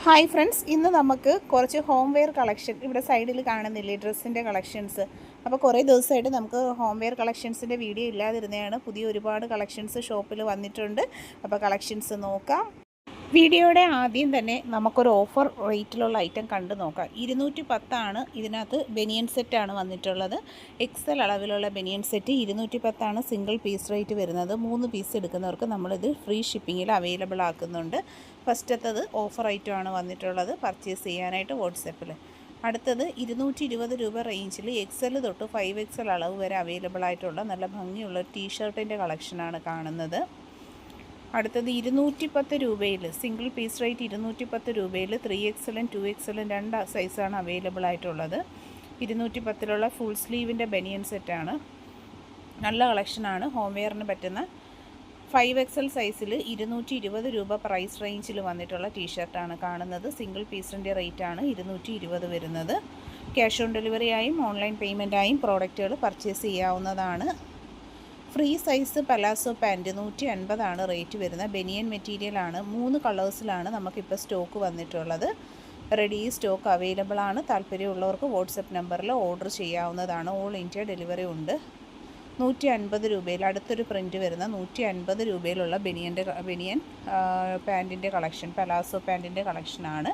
Hi friends, ഇന്ന് നമുക്ക് കുറച്ച് ഹോം വെയർ കളക്ഷൻ ഇവിടെ സൈഡിൽ കാണുന്നില്ലേ, ഡ്രസ്സിൻ്റെ കളക്ഷൻസ്. അപ്പോൾ കുറേ ദിവസമായിട്ട് നമുക്ക് ഹോം വെയർ കളക്ഷൻസിൻ്റെ വീഡിയോ ഇല്ലാതിരുന്നതാണ്. പുതിയ ഒരുപാട് കളക്ഷൻസ് ഷോപ്പിൽ വന്നിട്ടുണ്ട്. അപ്പോൾ കളക്ഷൻസ് നോക്കാം. വീഡിയോയുടെ ആദ്യം തന്നെ നമുക്കൊരു ഓഫർ റേറ്റിലുള്ള ഐറ്റം കണ്ടു നോക്കാം. 210 ഇതിനകത്ത് ബനിയൻ സെറ്റാണ് വന്നിട്ടുള്ളത്. എക്സൽ അളവിലുള്ള ബനിയൻ സെറ്റ് 210 സിംഗിൾ പീസ് റേറ്റ് വരുന്നത്. 3 പീസ് എടുക്കുന്നവർക്ക് നമ്മളിത് ഫ്രീ ഷിപ്പിങ്ങിൽ അവൈലബിൾ ആക്കുന്നുണ്ട്. ഫസ്റ്റത്തത് ഓഫർ ഐറ്റമാണ് വന്നിട്ടുള്ളത്. പർച്ചേസ് ചെയ്യാനായിട്ട് വാട്സപ്പിൽ. അടുത്തത് 220 രൂപ റേഞ്ചിൽ എക്സൽ തൊട്ട് 5XL അളവ് വരെ അവൈലബിൾ ആയിട്ടുള്ള നല്ല ഭംഗിയുള്ള ടീഷർട്ടിൻ്റെ കളക്ഷനാണ് കാണുന്നത്. അടുത്തത് 210 രൂപയിൽ സിംഗിൾ പീസ് റേറ്റ് 210 രൂപയിൽ 3XLും 2XLും 2 സൈസാണ് അവൈലബിൾ ആയിട്ടുള്ളത്. 210 ഫുൾ സ്ലീവിൻ്റെ ബനിയൻ സെറ്റാണ്. നല്ല കളക്ഷനാണ്. ഹോം വെയറിന് പറ്റുന്ന 5XL സൈസിൽ 220 രൂപ പ്രൈസ് റേഞ്ചിൽ വന്നിട്ടുള്ള ടീഷർട്ടാണ് കാണുന്നത്. സിംഗിൾ പീസിൻ്റെ റേറ്റാണ് 220 വരുന്നത്. ക്യാഷ് ഓൺ ഡെലിവറിയായും ഓൺലൈൻ പേയ്മെൻറ്റായും പ്രോഡക്റ്റുകൾ പർച്ചേസ് ചെയ്യാവുന്നതാണ്. Free size palazzo pant 150 rate വരുന്ന ബനിയൻ മെറ്റീരിയലാണ്. 3 കളേഴ്സിലാണ് നമുക്കിപ്പോൾ സ്റ്റോക്ക് വന്നിട്ടുള്ളത്. റെഡി സ്റ്റോക്ക് അവൈലബിൾ ആണ്. താല്പര്യമുള്ളവർക്ക് വാട്സപ്പ് നമ്പറിൽ ഓർഡർ ചെയ്യാവുന്നതാണ്. ഓൾ ഇന്ത്യ ഡെലിവറി ഉണ്ട്. 150 രൂപയിൽ അടുത്തൊരു പ്രിൻറ്റ് വരുന്ന 150 രൂപയിലുള്ള ബനിയൻ പാൻറ്റിൻ്റെ കളക്ഷൻ, പലാസോ പാൻറ്റിൻ്റെ കളക്ഷനാണ്.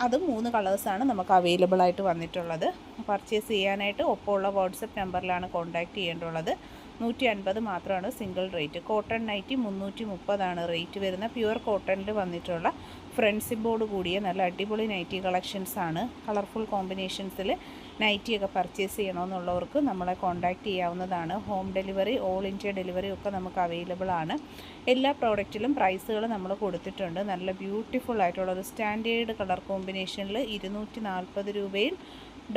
അതും 3 കളേഴ്സാണ് നമുക്ക് അവൈലബിൾ ആയിട്ട് വന്നിട്ടുള്ളത്. പർച്ചേസ് ചെയ്യാനായിട്ട് ഒപ്പമുള്ള വാട്സപ്പ് നമ്പറിലാണ് കോൺടാക്റ്റ് ചെയ്യേണ്ടുള്ളത്. 150 മാത്രമാണ് single rate. Cotton nightie 330 rate വരുന്ന പ്യുവർ കോട്ടണിൽ വന്നിട്ടുള്ള ഫ്രണ്ട് സിബോർഡ് കൂടിയ നല്ല അടിപൊളി നൈറ്റി കളക്ഷൻസാണ്. കളർഫുൾ കോമ്പിനേഷൻസിൽ നൈറ്റിയൊക്കെ പർച്ചേസ് ചെയ്യണമെന്നുള്ളവർക്ക് നമ്മളെ കോൺടാക്റ്റ് ചെയ്യാവുന്നതാണ്. Home delivery, all India delivery ഒക്കെ നമുക്ക് അവൈലബിൾ ആണ്. എല്ലാ പ്രോഡക്റ്റിലും പ്രൈസുകൾ നമ്മൾ കൊടുത്തിട്ടുണ്ട്. നല്ല ബ്യൂട്ടിഫുൾ ആയിട്ടുള്ളൊരു സ്റ്റാൻഡേർഡ് കളർ കോമ്പിനേഷനിൽ 240 രൂപയിൽ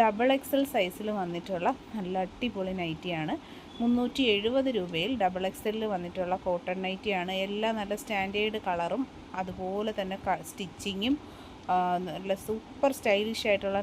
XXL സൈസിൽ വന്നിട്ടുള്ള നല്ല അടിപൊളി നൈറ്റിയാണ്. 370 രൂപയിൽ XXL വന്നിട്ടുള്ള കോട്ടൺ നൈറ്റിയാണ്. എല്ലാം നല്ല സ്റ്റാൻഡേർഡ് കളറും അതുപോലെ തന്നെ സ്റ്റിച്ചിങ്ങും നല്ല സൂപ്പർ സ്റ്റൈലിഷ് ആയിട്ടുള്ള